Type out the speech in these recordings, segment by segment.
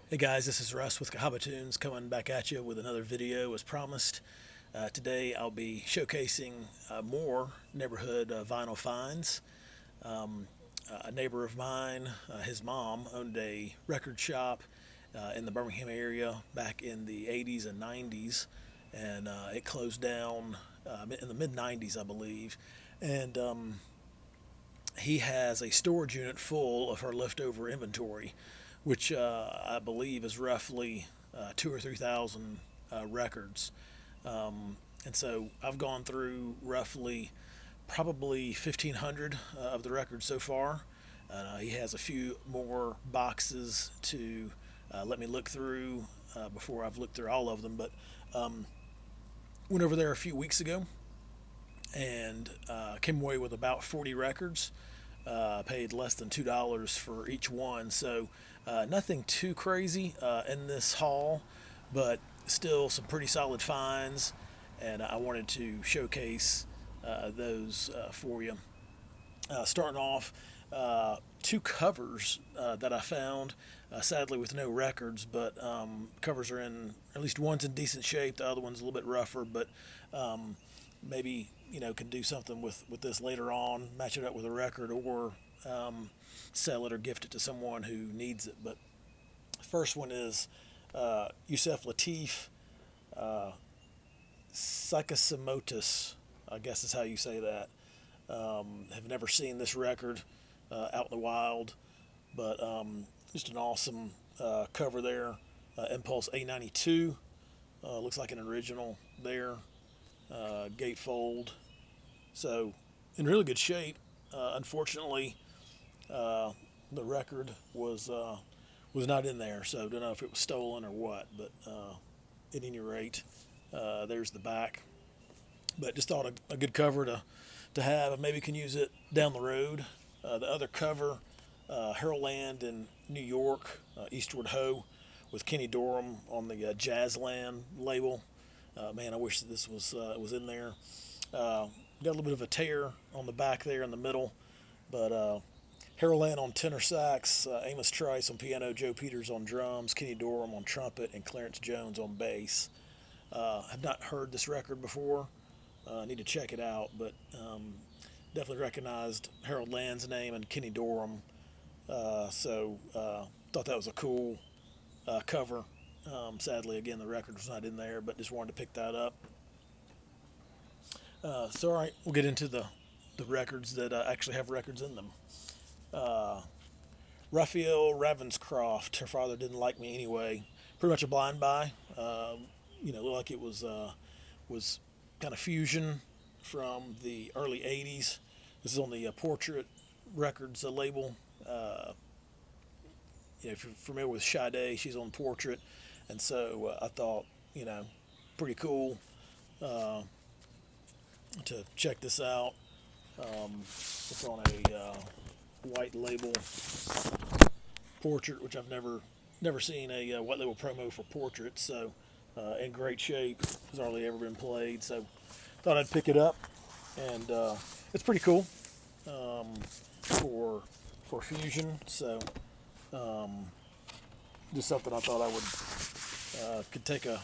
Hey guys, this is Russ with Cahaba Tunes coming back at you with another video as promised. Today I'll be showcasing more neighborhood vinyl finds. A neighbor of mine, his mom owned a record shop in the Birmingham area back in the 80s and 90s, and it closed down in the mid 90s, I believe. And he has a storage unit full of her leftover inventory, which I believe is roughly 2 or 3 thousand records. And so I've gone through roughly probably 1,500 of the records so far. He has a few more boxes to let me look through before I've looked through all of them. But went over there a few weeks ago and came away with about 40 records. Paid less than $2 for each one, so nothing too crazy in this haul, but still some pretty solid finds, and I wanted to showcase those for you. Starting off, two covers that I found, sadly with no records, but covers are in, at least one's in decent shape, the other one's a little bit rougher, but maybe can do something with this later on, match it up with a record, or sell it or gift it to someone who needs it. But first one is Yusef Lateef, Psychosimotus, I guess is how you say that. Have never seen this record out in the wild, but just an awesome cover there. Impulse A92, looks like an original there. Gatefold, so in really good shape. Unfortunately, the record was not in there, so don't know if it was stolen or what. But at any rate, there's the back. But just thought a good cover to have, and maybe can use it down the road. The other cover, Harold Land in New York, Eastward Ho, with Kenny Dorham on the Jazzland label. Man, I wish this was in there. Got a little bit of a tear on the back there in the middle, but Harold Land on tenor sax, Amos Trice on piano, Joe Peters on drums, Kenny Dorham on trumpet, and Clarence Jones on bass. Have not heard this record before. Need to check it out, but definitely recognized Harold Land's name and Kenny Dorham. So thought that was a cool cover. Sadly, again, the record was not in there, but just wanted to pick that up. So, all right, we'll get into the records that actually have records in them. Raphael Ravenscroft, Her Father Didn't Like Me Anyway. Pretty much a blind buy. Looked like it was kind of fusion from the early 80s. This is on the Portrait Records label. If you're familiar with Sade, she's on Portrait. And so I thought, pretty cool to check this out. It's on a white label Portrait, which I've never seen a white label promo for Portrait. So in great shape, has hardly ever been played. So thought I'd pick it up, and it's pretty cool for fusion. So just something I thought I would could take a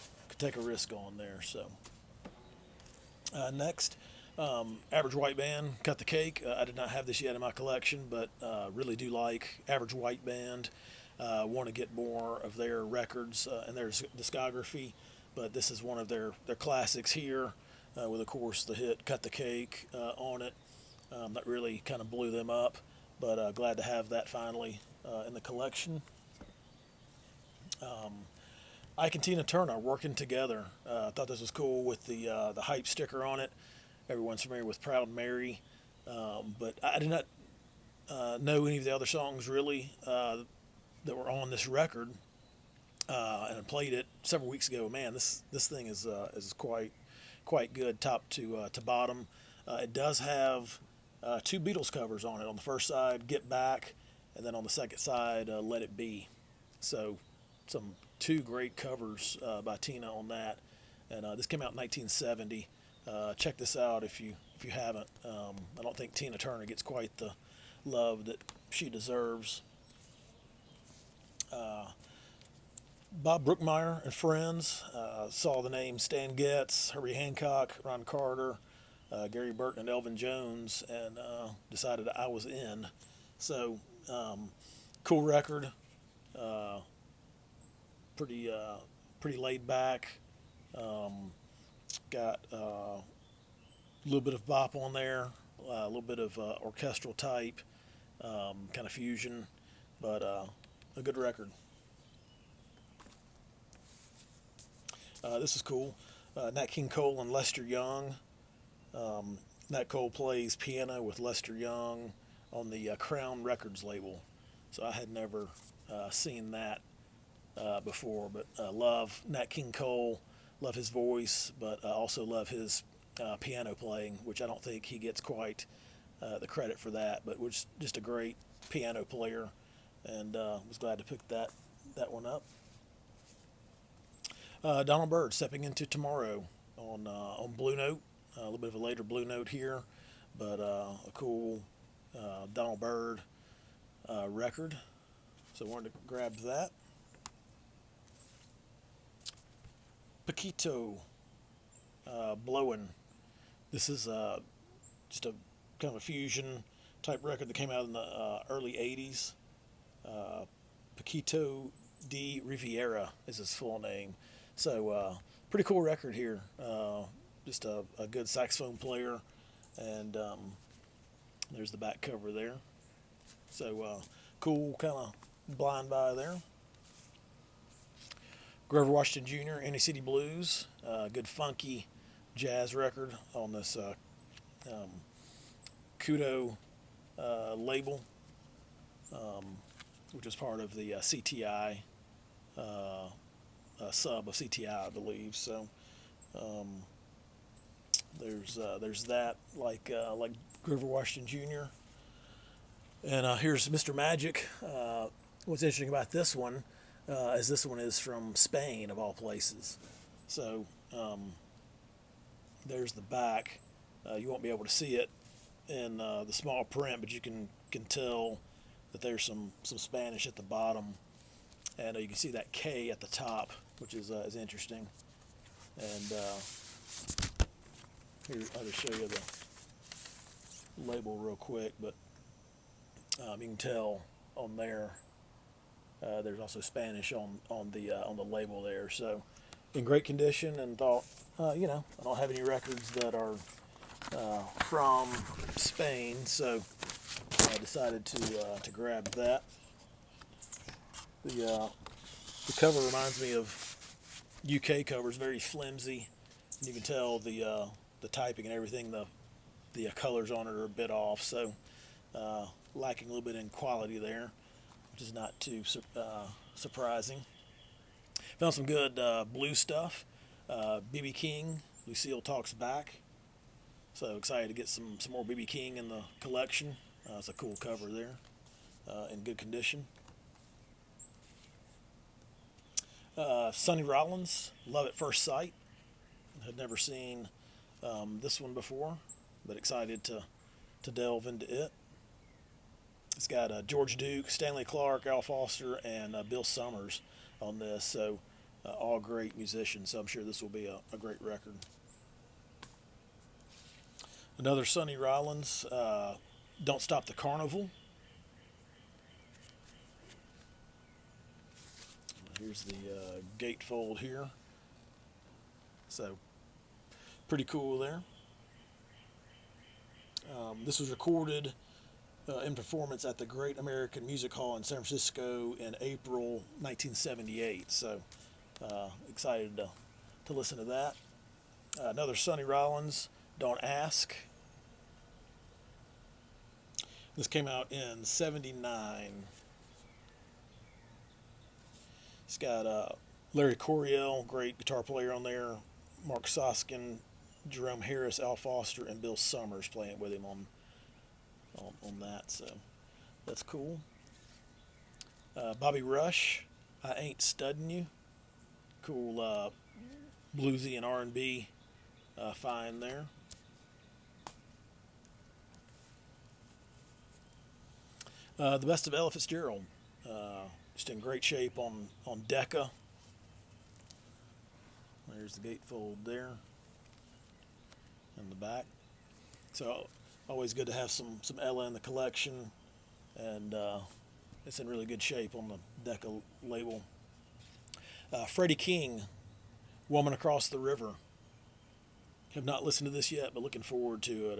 risk on there. So next, Average White Band, Cut the Cake. I did not have this yet in my collection, but really do like Average White Band. Want to get more of their records and their discography, but this is one of their classics here, with of course the hit "Cut the Cake" on it. That really kind of blew them up, but glad to have that finally in the collection. Ike and Tina Turner working together. I thought this was cool with the hype sticker on it. Everyone's familiar with Proud Mary, but I did not know any of the other songs really that were on this record, and I played it several weeks ago. Man, this thing is quite good, top to bottom. It does have two Beatles covers on it. On the first side, "Get Back," and then on the second side, "Let It Be." So some two great covers by Tina on that, and this came out in 1970. Check this out if you haven't. I don't think Tina Turner gets quite the love that she deserves. Bob Brookmeyer and Friends. Saw the name Stan Getz, Herbie Hancock, Ron Carter, Gary Burton, and Elvin Jones, and decided I was in. So, cool record. Uh, pretty laid back. Got a little bit of bop on there, a little bit of orchestral type, kind of fusion, but a good record. This is cool. Nat King Cole and Lester Young. Nat Cole plays piano with Lester Young on the Crown Records label. So I had never seen that before, but love Nat King Cole, love his voice, but I also love his piano playing, which I don't think he gets quite the credit for that, but was just a great piano player, and was glad to pick that one up. Donald Byrd, Stepping Into Tomorrow on Blue Note. A little bit of a later Blue Note here, but a cool Donald Byrd record. So I wanted to grab that. Paquito, Blowin'. This is just a kind of a fusion type record that came out in the early 80s. Paquito de Riviera is his full name. So pretty cool record here. Just a good saxophone player, and there's the back cover there. So cool kind of blind buy there. Grover Washington Jr., Any City Blues, good funky jazz record on this Kudo label, which is part of the CTI sub of CTI, I believe. So there's that, like Grover Washington Jr. And here's Mr. Magic. What's interesting about this one is this one is from Spain, of all places. So there's the back. You won't be able to see it in the small print, but you can tell that there's some Spanish at the bottom, and you can see that K at the top, which is interesting. And here, I'll just show you the label real quick, but you can tell on there. There's also Spanish on the label there. So in great condition, and thought, I don't have any records that are from Spain, so I decided to grab that. The cover reminds me of UK covers, very flimsy. And you can tell the typing and everything. The colors on it are a bit off, so lacking a little bit in quality there, which is not too surprising. Found some good blue stuff. B.B. King, Lucille Talks Back. So excited to get some more B.B. King in the collection. It's a cool cover there, in good condition. Sonny Rollins, Love at First Sight. Had never seen this one before, but excited to delve into it. It's got George Duke, Stanley Clarke, Al Foster, and Bill Summers on this. So all great musicians. So I'm sure this will be a great record. Another Sonny Rollins, Don't Stop the Carnival. Here's the gatefold here. So pretty cool there. This was recorded in performance at the Great American Music Hall in San Francisco in April 1978. So excited to listen to that. Another Sonny Rollins, Don't Ask. This came out in '79. It's got Larry Coryell, great guitar player on there, Mark Soskin, Jerome Harris, Al Foster, and Bill Summers playing with him on that. So that's cool. Bobby Rush, I Ain't Studding You. Cool bluesy and R&B find there. The Best of Ella Fitzgerald, just in great shape on Decca. There's the gatefold there in the back. So always good to have some Ella in the collection, and it's in really good shape on the Decca label. Freddie King, Woman Across the River. Have not listened to this yet, but looking forward to it.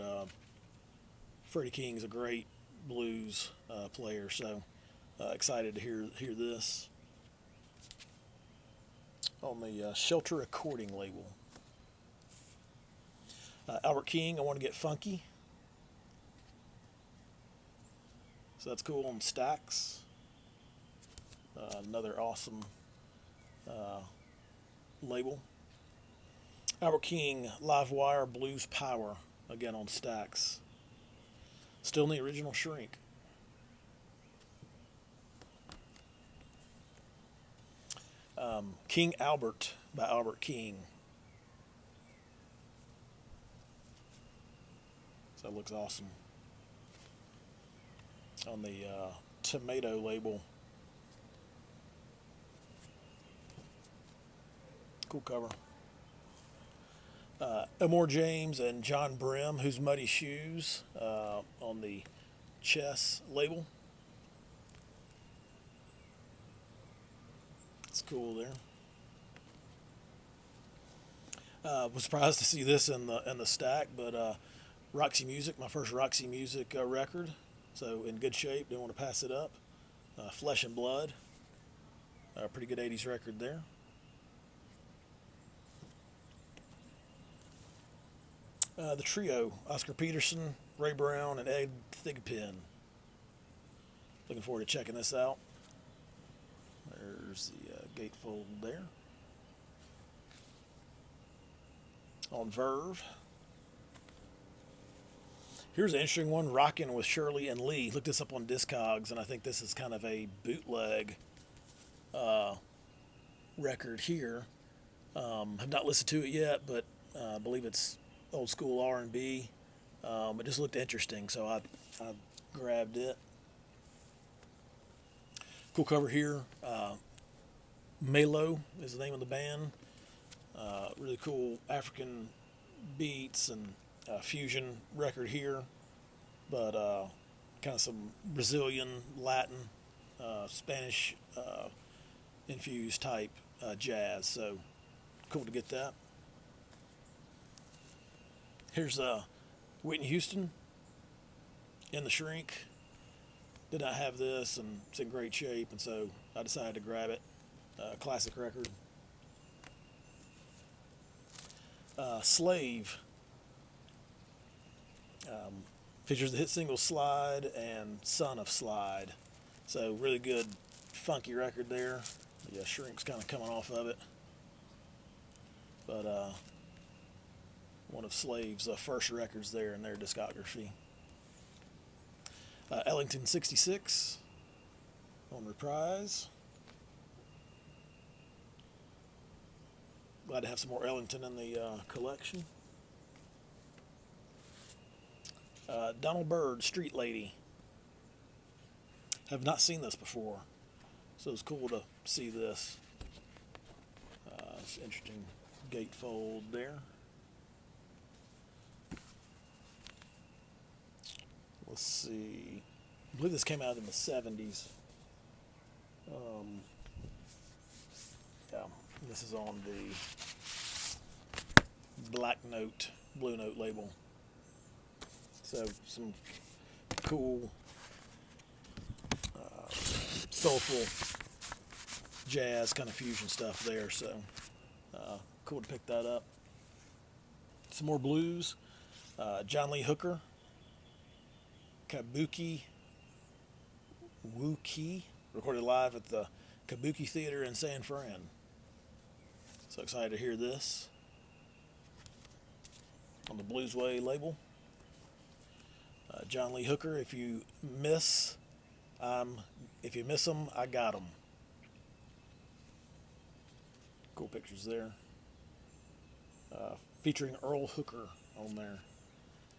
Freddie King's a great blues player, so excited to hear this on the Shelter Recording label. Albert King, I Want to Get Funky. So that's cool on Stax. Another awesome label. Albert King, Livewire Blues Power, again on Stax. Still in the original shrink. King Albert by Albert King. So that looks awesome. On the Tomato label. Cool cover. Elmore James and John Brim, Whose Muddy Shoes, on the Chess label. It's cool there. Was surprised to see this in the stack, but Roxy Music, my first Roxy Music record, so in good shape. Didn't want to pass it up. Flesh and Blood, pretty good '80s record there. The Trio, Oscar Peterson, Ray Brown, and Ed Thigpen. Looking forward to checking this out. There's the gatefold there. On Verve. Here's an interesting one, Rockin' with Shirley and Lee. Looked this up on Discogs, and I think this is kind of a bootleg record here. Have not listened to it yet, but I believe it's old school R&B. It just looked interesting, so I grabbed it. Cool cover here. Melo is the name of the band. Really cool African beats and fusion record here, but kind of some Brazilian, Latin, Spanish infused type jazz. So cool to get that. Here's Whitney Houston in the shrink. Did not have this, and it's in great shape, and so I decided to grab it. Classic record. Slave features the hit single Slide and Son of Slide. So really good funky record there. The shrink's kind of coming off of it. But one of Slave's first records there in their discography. Ellington 66 on Reprise. Glad to have some more Ellington in the collection. Donald Byrd, Street Lady. Have not seen this before, so it's cool to see this. It's interesting gatefold there. Let's see. I believe this came out in the 70s. Yeah, this is on the Blue Note label. So some cool, soulful jazz kind of fusion stuff there. So cool to pick that up. Some more blues. John Lee Hooker. Kabuki Woo-Key, recorded live at the Kabuki Theater in San Fran. So excited to hear this on the Bluesway label. John Lee Hooker, if you miss them, I got them. Cool pictures there. Featuring Earl Hooker on there.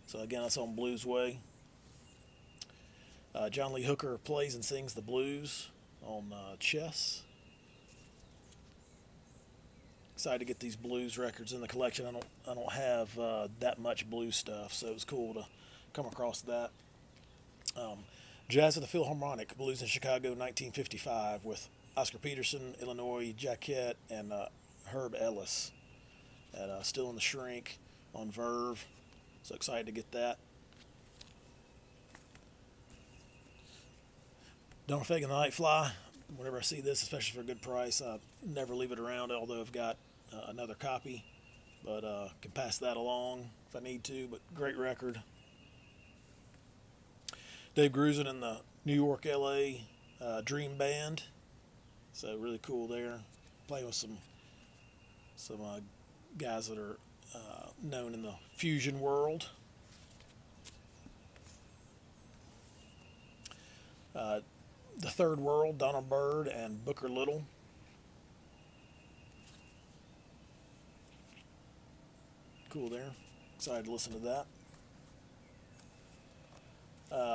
So again, that's on Bluesway. John Lee Hooker plays and sings the blues on Chess. excited to get these blues records in the collection. I don't have that much blues stuff, so it was cool to come across that. Jazz at the Philharmonic, Blues in Chicago, 1955, with Oscar Peterson, Illinois Jacquet, and Herb Ellis. And Still in the Shrink on Verve. So excited to get that. Donald Fagen, The Nightfly. Whenever I see this, especially for a good price, I never leave it around, although I've got another copy. But can pass that along if I need to, but great record. Dave Grusin and the New York, LA Dream Band. So really cool there. Playing with some guys that are known in the fusion world. The Third World, Donald Byrd and Booker Little. Cool there. Excited to listen to that.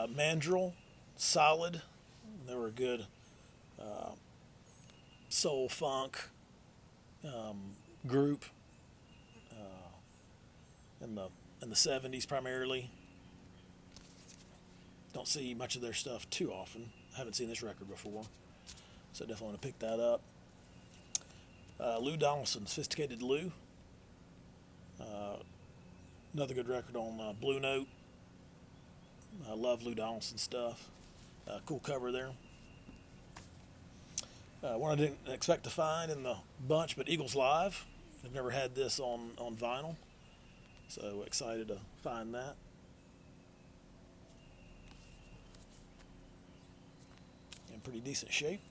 Mandrill, Solid. They were a good soul funk group in the 70s primarily. Don't see much of their stuff too often. Haven't seen this record before, so definitely want to pick that up. Lou Donaldson, Sophisticated Lou. Another good record on Blue Note. I love Lou Donaldson stuff. Cool cover there. One I didn't expect to find in the bunch, but Eagles Live. I've never had this on vinyl, so excited to find that. In pretty decent shape.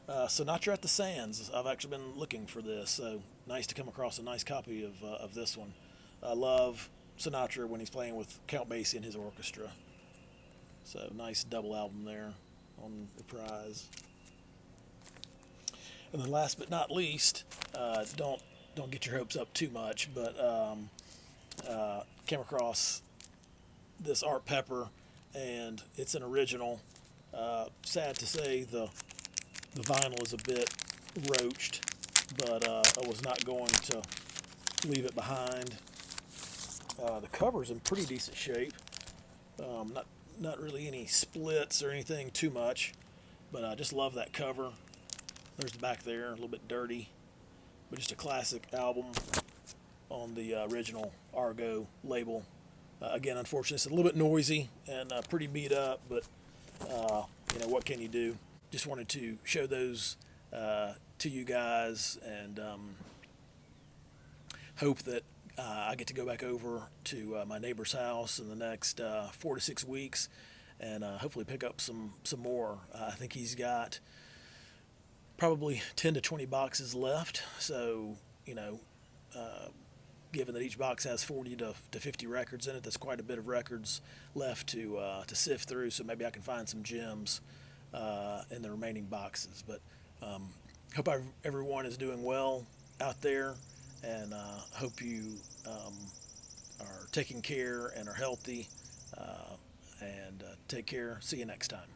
Sinatra at the Sands. I've actually been looking for this, so nice to come across a nice copy of this one. I love Sinatra when he's playing with Count Basie and his orchestra. So nice double album there on Reprise. And then last but not least, don't get your hopes up too much, but came across this Art Pepper, and it's an original. Sad to say the vinyl is a bit roached, but I was not going to leave it behind. The cover's in pretty decent shape. Not really any splits or anything too much, but I just love that cover. There's the back there, a little bit dirty, but just a classic album on the original Argo label. Again, unfortunately, it's a little bit noisy and pretty beat up, but what can you do? Just wanted to show those to you guys, and hope that I get to go back over to my neighbor's house in the next 4 to 6 weeks, and hopefully pick up some more. I think he's got probably 10 to 20 boxes left, so given that each box has 40 to 50 records in it, that's quite a bit of records left to sift through, so maybe I can find some gems in the remaining boxes. But hope everyone is doing well out there, and hope you are taking care and are healthy, and take care. See you next time.